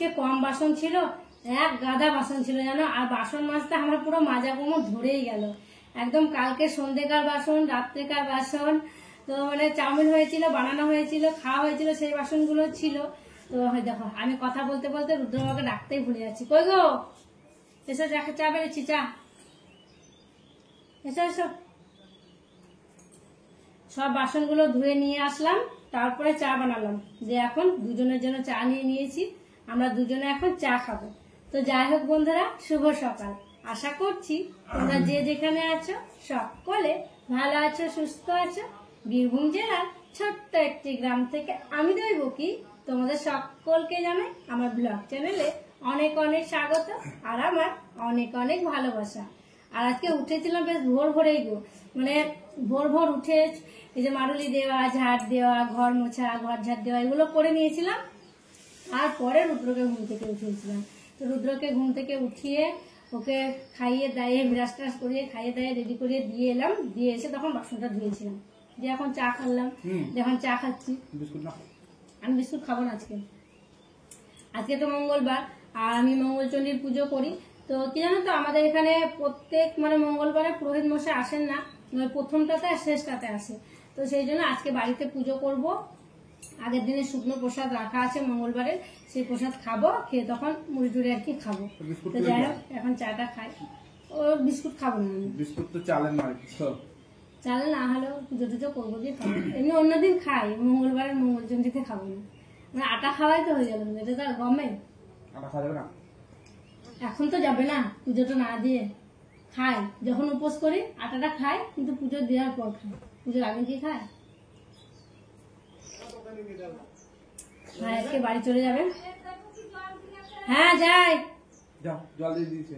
আজকে কম বাসন ছিল, এক গাদা বাসন ছিল জানো। আর বাসন মাজতে আমার পুরো মাজা কোমর ধরেই গেল একদম। কালকে সন্ধ্যেকার বাসন, রাত্রেকার বাসন, তো মানে চাউমিন হয়েছিল, বানানো হয়েছিল, খাওয়া হয়েছিল, সেই বাসনগুলো ছিল। তো দেখো আমি কথা বলতে বলতে রুদ্রমাকে ডাকতেই ভুলে যাচ্ছি। কই গো, এসো চা বেড়েছি, চা এসো এসো। সব বাসনগুলো ধুয়ে নিয়ে আসলাম, তারপরে চা বানালাম। যে এখন দুজনের জন্য চা নিয়ে নিয়েছি, আমরা দুজনে এখন চা খাবো। তো যাই হোক বন্ধুরা, শুভ সকাল। আশা করছি তোমরা যে যেখানে আছো সকলে ভালো আছো, সুস্থ আছো। বীরভূম জেলার ছোট্ট একটি গ্রাম থেকে আমি দৈবকী তোমাদের সকলকে জানাই আমার ব্লগ চ্যানেলে অনেক অনেক স্বাগত আর আমার অনেক অনেক ভালোবাসা। আর আজকে উঠেছিলাম বেশ ভোর ভোরেই গো, মানে ভোর ভোর উঠে এই যে মারুলি দেওয়া, ঝাড় দেওয়া, ঘর মোছা, ঘর ঝাড় দেওয়া এগুলো করে নিয়েছিলাম। তারপরে রুদ্রকে ঘুম থেকে উঠিয়েছিলাম। তো রুদ্রকে ঘুম থেকে উঠিয়ে ওকে খাইয়ে দাইয়ে ব্রাশ ট্রাশ করিয়ে খাইয়ে দাইয়ে রেডি করিয়ে দিয়ে এলাম। দিয়ে এসে তখন বাসনটা ধুয়েছিলাম, দিয়ে এখন চা খাচ্লাম। যখন চা খাচ্ছি, আমি বিস্কুট খাবো না আজকে। আজকে তো মঙ্গলবার আর আমি মঙ্গলচণ্ডীর পুজো করি। তো কি জানো তো, আমাদের এখানে প্রত্যেক মানে মঙ্গলবারে পুরোহিত মশাই আসেন না, প্রথমটাতে আর শেষটাতে আসে। তো সেই জন্য আজকে বাড়িতে পুজো করব। আগের দিনে শুকনো প্রসাদ রাখা আছে মঙ্গলবারের, সেই প্রসাদ খাবো, খেয়ে তখন মুড়ি টুড়ি আর কি খাবো। তো যাই হোক এখন চাটা খাই। ও বিস্কুট খাবো না, বিস্কুট তো চালের না, চালে না হলেও পুজো টুজো করবো দিয়ে খাবো। এমনি অন্যদিন খাই, মঙ্গলবারের মঙ্গলচণ্ডীতে খাবো না। মানে আটা খাওয়াই তো হয়ে গেল, এটা তো আর গমে আটা খাওয়া যাবে না। এখন তো যাবে না পুজোটা না দিয়ে। খাই যখন উপোস করি আটাটা খাই, কিন্তু পুজো দেওয়ার পর খাই, পুজোর আগে কি খায়। হ্যাঁ আজকে বাড়ি চলে যাবে। হ্যাঁ যাই, জল দিয়ে দিয়েছে।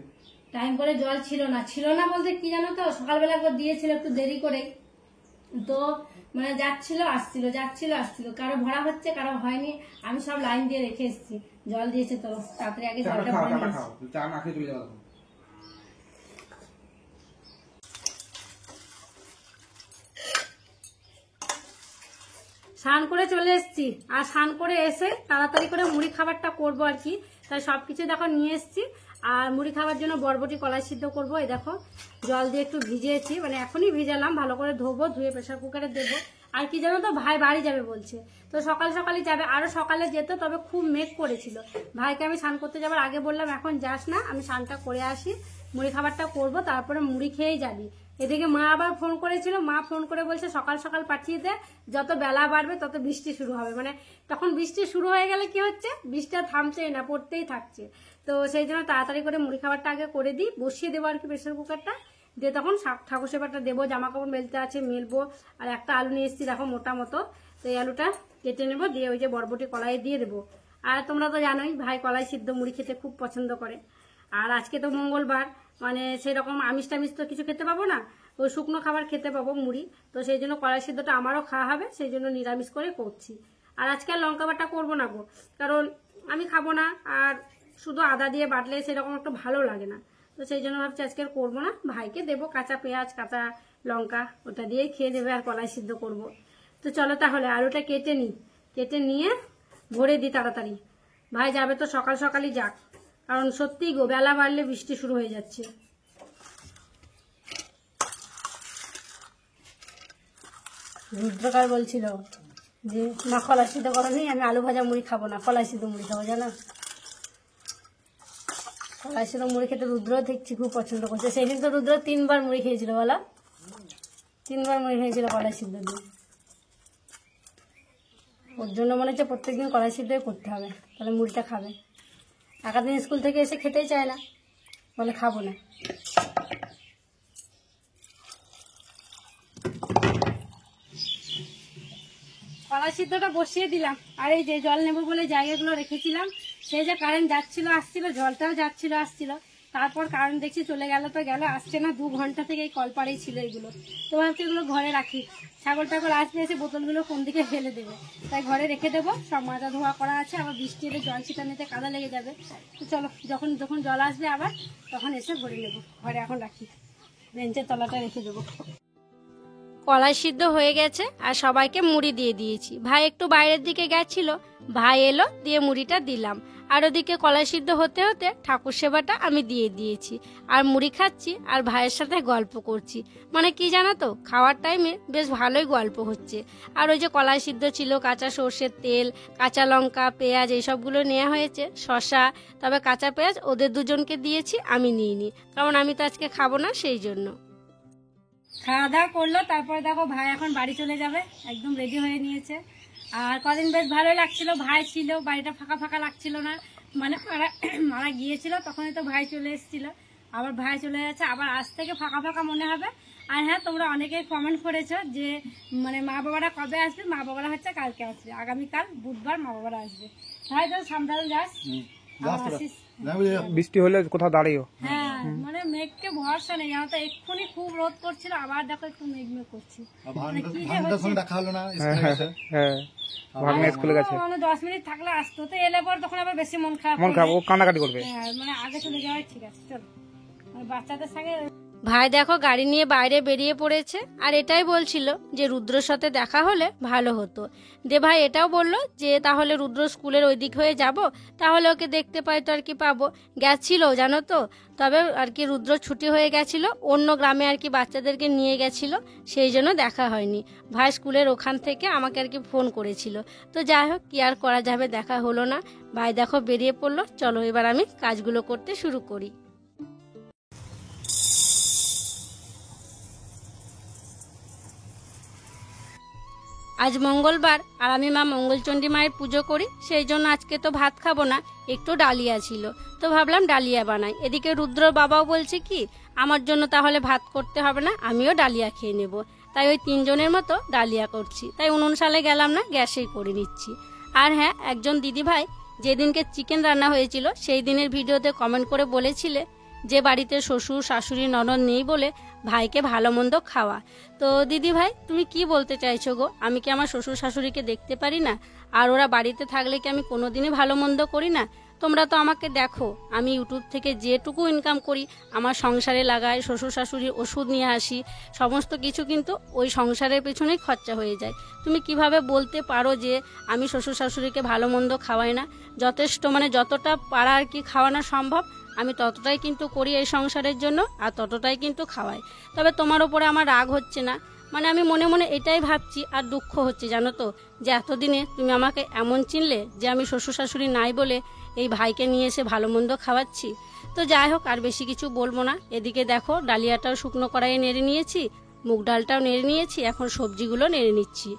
টাইম করে জল ছিল না বলতে কি জানো তো, সকালবেলা একবার দিয়েছিল একটু দেরি করে। তো মানে যাচ্ছিল আসছিল, কারো ভরা হচ্ছে কারো হয়নি। আমি সব লাইন দিয়ে রেখে এসেছি, জল দিয়েছে তো তাড়াতাড়ি আগে জলটা ভরে নিয়েছি। চা না খেয়ে চলে যাবো। স্নান করে চলে এসেছি, আর স্নান করে এসে তাড়াতাড়ি করে মুড়ি খাবারটা করবো আর কি। তাই সবকিছু দেখো নিয়ে এসেছি। আর মুড়ি খাবার জন্য বরবটি কলাই সিদ্ধ করবো। এই দেখো জল দিয়ে একটু ভিজিয়েছি, মানে এখনই ভিজালাম, ভালো করে ধোবো, ধুয়ে প্রেসার কুকারে দেবো। আর কি জানো তো, ভাই বাড়ি যাবে বলছে, তো সকালই যাবে। আরো সকালে যেত, তবে খুব মেঘ করেছিল। ভাইকে আমি স্নান করতে যাবার আগে বললাম এখন যাস না, আমি স্নানটা করে আসি, মুড়ি খাবারটা করবো, তারপরে মুড়ি খেয়েই যাবি। এদিকে মা আবার ফোন করেছিল, মা ফোন করে বলছে সকাল সকাল পাঠিয়ে দে, যত বেলা বাড়বে তত বৃষ্টি শুরু হবে। মানে তখন বৃষ্টি শুরু হয়ে গেলে কি হচ্ছে, বৃষ্টিটা থামছেই না, পড়তেই থাকছে। তো সেই জন্য তাড়াতাড়ি করে মুড়ি খাবারটা আগে করে দিই, বসিয়ে দেবো আর কি প্রেসার কুকারটা দিয়ে। তখন ঠাকুর সেবাটা দেবো, জামা কাপড় মেলতে আছে মেলবো। আর একটা আলু নিয়ে এসেছি দেখো মোটা মতো, তো এই আলুটা কেটে নেবো, দিয়ে ওই যে বরবটি কলাই দিয়ে দেবো। আর তোমরা তো জানোই ভাই কলাই সিদ্ধ মুড়ি খেতে খুব পছন্দ করে। আর আজকে তো মঙ্গলবার, মানে সেরকম আমিষ টামিষ তো কিছু খেতে পাবো না, ওই শুকনো খাবার খেতে পাবো মুড়ি। তো সেই জন্য কলাই সিদ্ধটা আমারও খাওয়া হবে, সেই জন্য নিরামিষ করে করছি। আর আজকে আর লঙ্কা বাটা করবো না গো, কারণ আমি খাবো না, আর শুধু আদা দিয়ে বাটলে সেরকম একটু ভালো লাগে না। তো সেই জন্য ভাবছি আজকে আর করবো না, ভাইকে দেবো কাঁচা পেঁয়াজ কাঁচা লঙ্কা, ওটা দিয়েই খেয়ে দেবে, আর কলাই সিদ্ধ করব। তো চলো তাহলে আলুটা কেটে নিয়ে ভরে দিই তাড়াতাড়ি। ভাই যাবে তো সকাল সকালই যাক, কারণ সত্যিই গো বেলা বাড়লে বৃষ্টি শুরু হয়ে যাচ্ছে। রুদ্রকার বলছিল যে মা কলাই সিদ্ধ করনি, আমি আলু ভাজা মুড়ি খাবো না, কলাই সিদ্ধ মুড়ি খাবো, জানো। কলাই সিদ্ধ মুড়ি খেতে রুদ্র দেখছি খুব পছন্দ করছে। সেদিন তো রুদ্র 3 বার মুড়ি খেয়েছিল, বলো 3 বার মুড়ি খেয়েছিল কলাই সিদ্ধ দিয়ে। ওর জন্য মনে হচ্ছে প্রত্যেকদিন কলাই সিদ্ধই করতে হবে, তাহলে মুড়িটা খাবে। একাদিন স্কুল থেকে এসে খেতেই চায় না, বলে খাবো না। কলাই সিদ্ধটা বসিয়ে দিলাম, আর এই যে জল নেবো বলে জায়গাগুলো রেখেছিলাম, সেই যে কারেন্ট যাচ্ছিল আসছিল, জলটাও যাচ্ছিল আসছিল, তারপর কারেন্ট দেখছি চলে গেল, তো গেল, আসছে না। 2 ঘন্টা থেকে এই কল পাড়েই ছিল এগুলো। তো ভাবছি এগুলো ঘরে রাখি, ছাগল টাগল আসলে এসে বোতলগুলো কোন দিকে ফেলে দেবে, তাই ঘরে রেখে দেবো। সব মাজা ধোয়া করা আছে, আবার বৃষ্টি এলে জল ছিটানোতে কাদা লেগে যাবে। তো চলো যখন জল আসবে আবার তখন এসে ভরে নেবো, ঘরে এখন রাখি, বেঞ্চের তলাটা রেখে দেবো। কলাই সিদ্ধ হয়ে গেছে আর সবাইকে মুড়ি দিয়ে দিয়েছি। ভাই একটু বাইরের দিকে গেছিল, ভাই এলো, দিয়ে মুড়িটা দিলাম। আর ওদিকে কলাই সিদ্ধ হতে হতে ঠাকুর সেবাটা আমি দিয়ে দিয়েছি আর মুড়ি খাচ্ছি আর ভাইয়ের সাথে গল্প করছি। মানে কি জানো তো, খাওয়ার টাইমে বেশ ভালোই গল্প হচ্ছে। আর ওই যে কলাই সিদ্ধ ছিল, কাঁচা সর্ষের তেল, কাঁচা লঙ্কা, পেঁয়াজ এইসবগুলো নেওয়া হয়েছে, শসা, তবে কাঁচা পেঁয়াজ ওদের দুজনকে দিয়েছি, আমি নিইনি, কারণ আমি তো আজকে খাবো না, সেই জন্য। খাওয়া দাওয়া করলো, তারপরে দেখো ভাই এখন বাড়ি চলে যাবে, একদম রেডি হয়ে নিয়েছে। আর কদিন বেশ ভালোই লাগছিল, ভাই ছিল, বাড়িটা ফাঁকা ফাঁকা লাগছিল না, মানে মারা গিয়েছিল তখনই তো ভাই চলে এসেছিল, আবার ভাই চলে যাচ্ছে, আবার আজ থেকে ফাঁকা ফাঁকা মনে হবে। আর হ্যাঁ, তোমরা অনেকেই কমেন্ট করেছো যে মানে মা বাবারা কবে আসবে। মা বাবারা হচ্ছে কালকে আসবে, আগামীকাল বুধবার মা বাবারা আসবে। ভাই তো সামনে যাস, বৃষ্টি হলে কোথাও দাঁড়িয়েও। হ্যাঁ, মানে মেঘকে ভরসা নেই, জানো তো, এক্ষুনি খুব রোদ করছিল, আবার দেখো একটু মেঘ মেঘ করছি। মানে কি যে হচ্ছে, ভাগ্নে স্কুলে গেছে, মানে 10 মিনিট থাকলে আসতো, তো এলে পর তখন আবার বেশি মন খারাপ, ও কান্নাকাটি করবে। হ্যাঁ, মানে আগে চলে যাওয়াই ঠিক আছে, চলো। মানে বাচ্চাদের সঙ্গে ভাই দেখো গাড়ি নিয়ে বাইরে বেরিয়ে পড়েছে, আর এটাই বলছিল যে রুদ্রর সাথে দেখা হলে ভালো হতো। দে ভাই এটাও বললো যে তাহলে রুদ্র স্কুলের ওই দিক হয়ে যাব, তাহলে ওকে দেখতে পাই তো আর কি পাবো। গেছিল জানো তো, তবে আর কি রুদ্র ছুটি হয়ে গেছিল, অন্য গ্রামে আর কি বাচ্চাদেরকে নিয়ে গেছিল, সেই জন্য দেখা হয়নি। ভাই স্কুলের ওখান থেকে আমাকে আর কি ফোন করেছিল, তো যাই হোক, কি আর করা যাবে, দেখা হলো না। ভাই দেখো বেরিয়ে পড়লো, চলো এবার আমি কাজগুলো করতে শুরু করি। আজ মঙ্গলবার আর আমি মা মঙ্গলচণ্ডী মায়ের পুজো করি, সেই জন্য আজকে তো ভাত খাবো না, একটু ডালিয়া ছিল, তো ভাবলাম ডালিয়া বানাই। এদিকে রুদ্র বাবাও বলছে কি আমার জন্য তাহলে ভাত করতে হবে না, আমিও ডালিয়া খেয়ে নেব। তাই ওই 3 জনের মতো ডালিয়া করছি, তাই উনুন সালে গেলাম না, গ্যাসেই করে নিচ্ছি। আর হ্যাঁ, একজন দিদি ভাই যেদিনকে চিকেন রান্না হয়েছিল সেই দিনের ভিডিওতে কমেন্ট করে বলেছিলে যে বাড়িতে শ্বশুর শাশুড়ি ননদ নেই বলে ভাইকে ভালো মন্দ খাওয়া। তো দিদি ভাই তুমি কি বলতে চাইছো গো? আমি কি আমার শ্বশুর শাশুড়িকে দেখতে পারি না? আর ওরা বাড়িতে থাকলে কি আমি কোনোদিনই ভালো মন্দ করি না? তোমরা তো আমাকে দেখো, আমি ইউটিউব থেকে যেটুকু ইনকাম করি আমার সংসারে লাগাই, শ্বশুর শাশুড়ির ওষুধ নিয়ে আসি, সমস্ত কিছু কিন্তু ওই সংসারের পেছনেই খরচা হয়ে যায়। তুমি কিভাবে বলতে পারো যে আমি শ্বশুর শাশুড়িকে ভালো মন্দ খাওয়াই না? যথেষ্ট, মানে যতটা পারা আর কি খাওয়ানো সম্ভব আমি ততটাই কিন্তু করি এই সংসারের জন্য, আর ততটাই কিন্তু খাওয়াই। তবে তোমার ওপরে আমার রাগ হচ্ছে না, মানে আমি মনে মনে এটাই ভাবছি আর দুঃখ হচ্ছে জানো তো, যে এতদিনে তুমি আমাকে এমন চিনলে যে আমি শ্বশুর শাশুড়ি নাই বলে এই ভাইকে নিয়ে এসে ভালো মন্দ খাওয়াচ্ছি। তো যাই হোক, আর বেশি কিছু বলবো না। এদিকে দেখো ডালিয়াটাও শুকনো কড়াইয়ে নেড়ে নিয়েছি, মুগ ডালটাও নেড়ে নিয়েছি, এখন সবজিগুলো নেড়ে নিচ্ছি।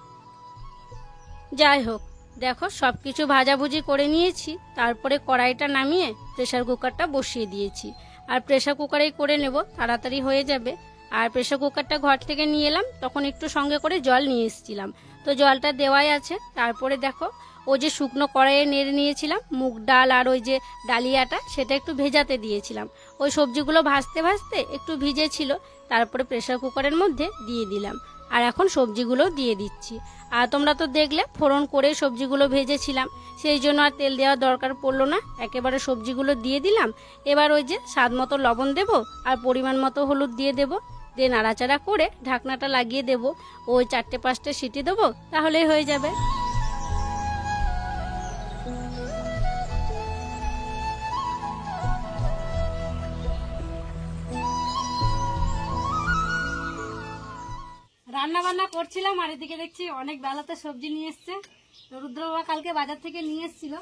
যাই হোক, দেখো সব কিছু ভাজাভুজি করে নিয়েছি, তারপরে কড়াইটা নামিয়ে প্রেসার কুকারটা বসিয়ে দিয়েছি। আর প্রেসার কুকারেই করে নেব, তাড়াতাড়ি হয়ে যাবে। আর প্রেসার কুকারটা ঘর থেকে নিয়ে এলাম, তখন একটু সঙ্গে করে জল নিয়ে এসেছিলাম, তো জলটা দেওয়াই আছে। তারপরে দেখো ও যে শুকনো কড়াইয়ে নেড়ে নিয়েছিলাম মুগ ডাল আর ওই যে ডালিয়াটা, সেটা একটু ভেজাতে দিয়েছিলাম। ওই সবজিগুলো ভাজতে ভাজতে একটু ভিজেছিল, তারপরে প্রেসার কুকারের মধ্যে দিয়ে দিলাম। আর এখন সবজিগুলো দিয়ে দিচ্ছি। আর তোমরা তো দেখলে ফোড়ন করে সবজিগুলো ভেজেছিলাম, সেই জন্য আর তেল দেওয়ার দরকার পড়লো না, একেবারে সবজিগুলো দিয়ে দিলাম। এবার ওই যে স্বাদ মতো লবণ দেব আর পরিমাণ মতো হলুদ দিয়ে দেব, দিয়ে নাড়াচাড়া করে ঢাকনাটা লাগিয়ে দেব। ওই 4-5টে সিটি দেবো, তাহলেই হয়ে যাবে। রান্না বান্না করছিলাম, আর এদিকে দেখছি অনেক বেলাতে সবজি নিয়ে এসছে। রুদ্র বাবা কালকে বাজার থেকে নিয়ে এসেছিল,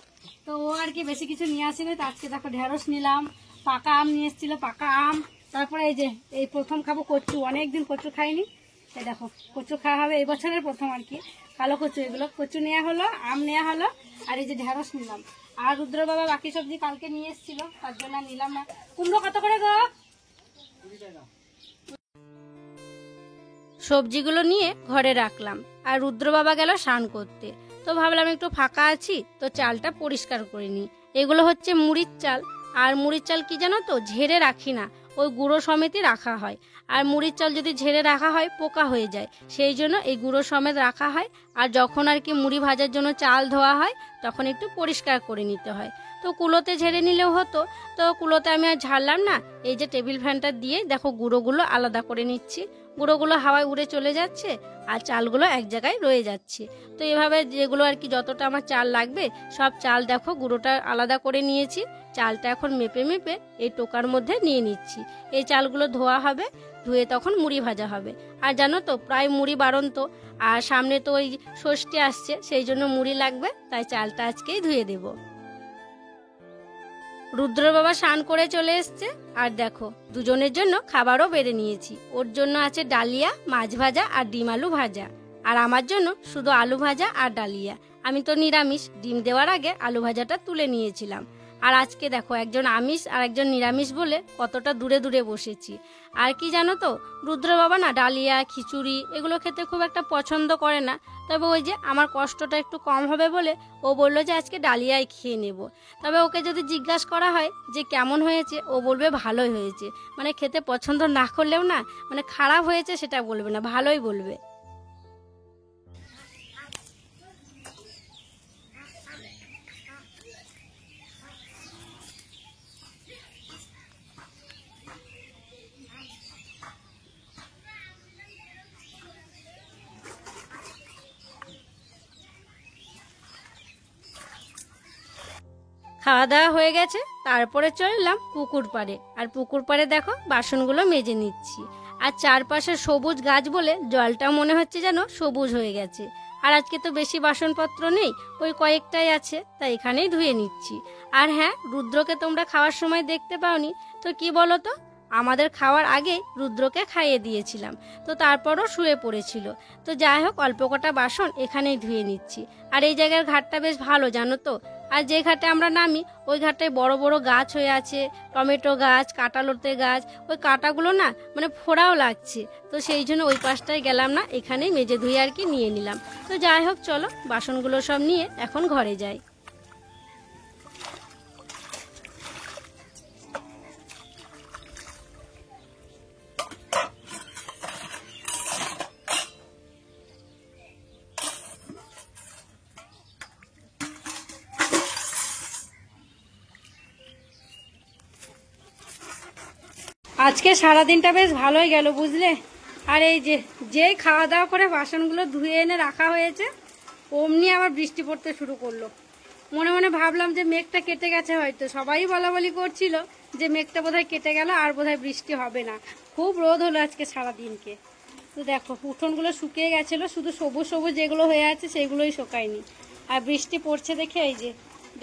তো ও আর কি বেশি কিছু নিয়ে আসেনি। তো আজকে দেখো ঢেঁড়স নিলাম, পাকা আম নিয়ে এসেছিল, পাকা আম, তারপরে এই যে এই প্রথম খাবো কচু, অনেকদিন কচু খাইনি, এই দেখো কচু খাওয়া হবে এই বছরের প্রথম আর কি, কালো কচু। এগুলো কচু নেওয়া হলো, আম নেওয়া হলো, আর এই যে ঢেঁড়স নিলাম। আর রুদ্র বাবা বাকি সবজি কালকে নিয়ে এসেছিল, তার জন্য নিলাম না। কুমড়ো কত করে গো? সবজিগুলো নিয়ে ঘরে রাখলাম, আর রুদ্র বাবা গেল স্নান করতে। তো ভাবলাম একটু ফাঁকা আছি, তো চালটা পরিষ্কার করে নিই। এগুলো হচ্ছে মুড়ির চাল, আর মুড়ির চাল কি জানো তো, ঝেড়ে রাখি না, ওই গুঁড়ো সমেতই রাখা হয়। আর মুড়ির চাল যদি ঝেড়ে রাখা হয় পোকা হয়ে যায়, সেই জন্য এই গুঁড়ো সমেত রাখা হয়। আর যখন আর কি মুড়ি ভাজার জন্য চাল ধোয়া হয় তখন একটু পরিষ্কার করে নিতে হয়। তো তো কুলোতে ঝেড়ে নিলেও হতো, তো কুলোতে আমি আর ঝাড়লাম না। এই যে টেবিল ফ্যানটা দিয়ে দেখো গুঁড়োগুলো আলাদা করে নিচ্ছি। গুঁড়োগুলো হাওয়ায় উড়ে চলে যাচ্ছে আর চালগুলো এক জায়গায় রয়ে যাচ্ছে। তো এভাবে যেগুলো আর কি যতটা আমার চাল লাগবে সব চাল দেখো গুঁড়োটা আলাদা করে নিয়েছি। চালটা এখন মেপে মেপে এই টোকার মধ্যে নিয়ে নিচ্ছি। এই চালগুলো ধোয়া হবে, ধুয়ে তখন মুড়ি ভাজা হবে। আর জানো তো প্রায় মুড়ি বাড়ন্ত, আর সামনে তো ওই ষষ্ঠী আসছে, সেই জন্য মুড়ি লাগবে, তাই চালটা আজকেই ধুয়ে দেব। রুদ্র বাবা স্নান করে চলে এসছে, আর দেখো দুজনের জন্য খাবারও বেড়ে নিয়েছি। ওর জন্য আছে ডালিয়া, মাছ ভাজা আর ডিম আলু ভাজা, আর আমার জন্য শুধু আলু ভাজা আর ডালিয়া। আমি তো নিরামিষ, ডিম দেওয়ার আগে আলু ভাজাটা তুলে নিয়েছিলাম। আর আজকে দেখো একজন আমিষ আর একজন নিরামিষ বলে কতটা দূরে দূরে বসেছি। আর কি জানো তো, রুদ্র বাবা না ডালিয়া খিচুড়ি এগুলো খেতে খুব একটা পছন্দ করে না, তবে ওই যে আমার কষ্টটা একটু কম হবে বলে ও বললো যে আজকে ডালিয়াই খেয়ে নেব। তবে ওকে যদি জিজ্ঞাসা করা হয় যে কেমন হয়েছে, ও বলবে ভালোই হয়েছে। মানে খেতে পছন্দ না করলেও না, মানে খারাপ হয়েছে সেটা বলবে না, ভালোই বলবে। খাওয়া দাওয়া হয়ে গেছে, তারপরে চলে এলাম পুকুর পাড়ে। আর পুকুর পাড়ে দেখো বাসনগুলো মেজে নিচ্ছি। আর চারপাশে সবুজ গাছ বলে জলটা মনে হচ্ছে যেন সবুজ হয়ে গেছে। আর আজকে তো বেশি বাসনপত্র নেই, ওই কয়েকটাই আছে, তাই এখানেই ধুয়ে নিচ্ছি। আর হ্যাঁ, রুদ্রকে তোমরা খাওয়ার সময় দেখতে পাওনি, তো কি বলো তো, আমাদের খাওয়ার আগেই রুদ্রকে খাইয়ে দিয়েছিলাম, তো তারপরও শুয়ে পড়েছিল। তো যাই হোক, অল্প কটা বাসন এখানেই ধুয়ে নিচ্ছি। আর এই জায়গার ঘাটটা বেশ ভালো জানো তো। আর যে ঘাটে আমরা নামি ওই ঘাটটায় বড় বড় গাছ হয়ে আছে, টমেটো গাছ, কাঁটালতে গাছ, ওই কাঁটাগুলো না মানে ফোড়াও লাগছে। তো সেই জন্য ওই পাশটায় গেলাম না, এখানেই মেজে ধুয়ে আর কি নিয়ে নিলাম। তো যাই হোক, চলো বাসনগুলো সব নিয়ে এখন ঘরে যাই। আজকে সারাদিনটা বেশ ভালোই গেল বুঝলে। আর এই যে যেই খাওয়া দাওয়া করে বাসনগুলো ধুয়ে এনে রাখা হয়েছে, অমনি আবার বৃষ্টি পড়তে শুরু করলো। মনে মনে ভাবলাম যে মেঘটা কেটে গেছে, হয়তো সবাই বলাবলি করছিল যে মেঘটা বোধহয় কেটে গেল, আর বোধহয় বৃষ্টি হবে না। খুব রোদ হলো আজকে সারাদিনকে। তো দেখো উঠোনগুলো শুকিয়ে গেছিলো, শুধু সবুজ সবুজ যেগুলো হয়ে আছে সেগুলোই শুকায়নি। আর বৃষ্টি পড়ছে দেখে এই যে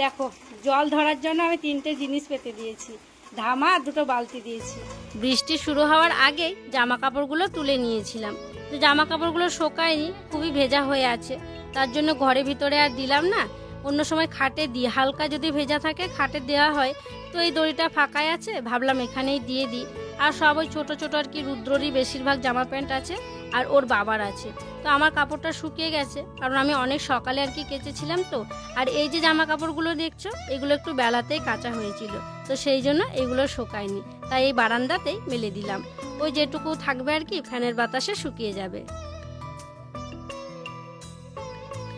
দেখো জল ধরার জন্য আমি 3টে জিনিস পেতে দিয়েছি, ধামা আর 2টো বালতি দিয়েছি। বৃষ্টি শুরু হওয়ার আগেই জামা কাপড়গুলো তুলে নিয়েছিলাম। তো জামা কাপড়গুলো শোকায়নি, খুবই ভেজা হয়ে আছে, তার জন্য ঘরের ভিতরে আর দিলাম না। অন্য সময় খাটে দিই, হালকা যদি ভেজা থাকে খাটে দেওয়া হয়। তো এই দড়িটা ফাঁকাই আছে, ভাবলাম এখানেই দিয়ে দিই। আর সব ওই ছোটো ছোটো আর কি রুদ্ররই বেশিরভাগ জামা প্যান্ট আছে, আর ওর বাবার আছে। তো আমার কাপড়টা শুকিয়ে গেছে, কারণ আমি অনেক সকালে আর কি কেচেছিলাম। তো আর এই যে জামা কাপড়গুলো দেখছো, এগুলো একটু বেলাতেই কাঁচা হয়েছিল, তো সেই জন্য এগুলো শুকায়নি, তাই এই বারান্দাতেই মেলে দিলাম। ওই যেটুকু থাকবে আর কি ফ্যানের বাতাসে শুকিয়ে যাবে।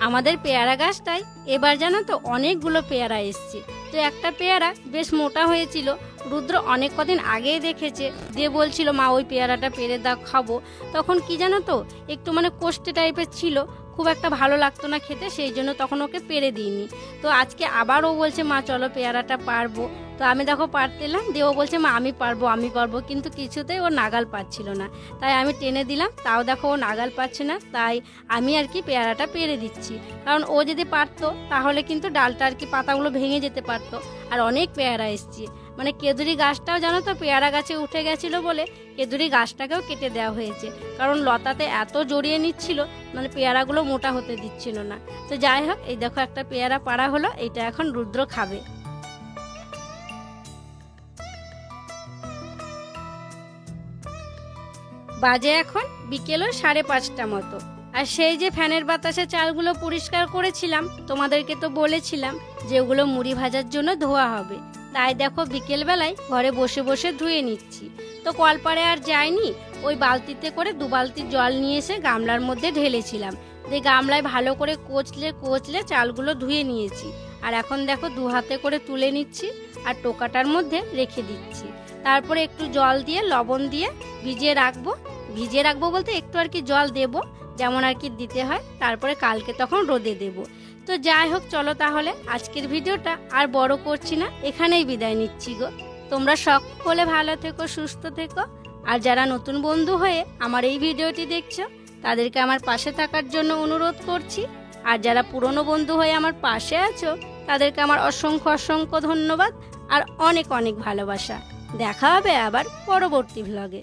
আমাদের পেয়ারা গাছটায় এবার জানো তো অনেকগুলো পেয়ারা এসছে। তো একটা পেয়ারা বেশ মোটা হয়েছিল, রুদ্র অনেক কদিন আগেই দেখেছে, দিয়ে বলছিল মা ওই পেয়ারাটা পেরে দাও খাবো। তখন কি জানো তো একটু মানে কোষ্ঠে টাইপের ছিল, খুব একটা ভালো লাগতো না খেতে, সেই জন্য তখন ওকে পেরে দিইনি। তো আজকে আবার ও বলছে মা চলো পেয়ারাটা পারবো। তো আমি দেখো পারতেলাম, দিয়ে ও বলছে মা আমি পারবো, কিন্তু কিছুতেই ও নাগাল পাচ্ছিল না। তাই আমি টেনে দিলাম, তাও দেখো ও নাগাল পাচ্ছে না, তাই আমি আর কি পেয়ারাটা পেরে দিচ্ছি। কারণ ও যদি পারতো তাহলে কিন্তু ডালটা আর কি পাতাগুলো ভেঙে যেতে পারতো। আর অনেক পেয়ারা এসছে, মানে কেদুরি গাছটাও জানো তো পেয়ারা গাছে উঠে গেছিলো বলে কেদুরি গাছটাকেও কেটে দেওয়া হয়েছে, কারণ লতাতে এত জড়িয়ে নিচ্ছিল, মানে পেয়ারাগুলো মোটা হতে দিচ্ছিল না। তো যাই হোক, এই দেখো একটা পেয়ারা পাড়া হলো, এটা এখন রুদ্র খাবে। বাজে এখন বিকেলও 5:30 মতো। আর সেই যে ফ্যানের বাতাসে চালগুলো পরিষ্কার করেছিলাম, তোমাদেরকে তো বলেছিলাম যে ওগুলো মুড়ি ভাজার জন্য ধোয়া হবে, তাই দেখো বিকেলবেলায় ঘরে বসে বসে ধুয়ে নিচ্ছি। তো কলপাড়ে আর যাইনি, ওই বালতিতে করে 2 বালতি জল নিয়ে এসে গামলার মধ্যে ঢেলেছিলাম, দিয়ে গামলায় ভালো করে কচলে চালগুলো ধুয়ে নিয়েছি। আর এখন দেখো 2 হাতে করে তুলে নিচ্ছি আর টোকাটার মধ্যে রেখে দিচ্ছি। তারপরে একটু জল দিয়ে লবণ দিয়ে ভিজিয়ে রাখবো বলতে একটু আর কি জল দেব, যেমন আর কি দিতে হয়। তারপরে কালকে তখন রোদে দেব। তো যাই হোক, চলো তাহলে আজকের ভিডিওটা আর বড় করছি না, এখানেই বিদায় নিচ্ছি গো। তোমরা সকলে ভালো থেকো, সুস্থ থেকো। আর যারা নতুন বন্ধু হয়ে আমার এই ভিডিওটি দেখছো তাদেরকে আমার পাশে থাকার জন্য অনুরোধ করছি। আর যারা পুরনো বন্ধু হয়ে আমার পাশে আছো তাদেরকে আমার অসংখ্য অসংখ্য ধন্যবাদ আর অনেক অনেক ভালোবাসা। দেখা হবে আবার পরবর্তী ভ্লগে।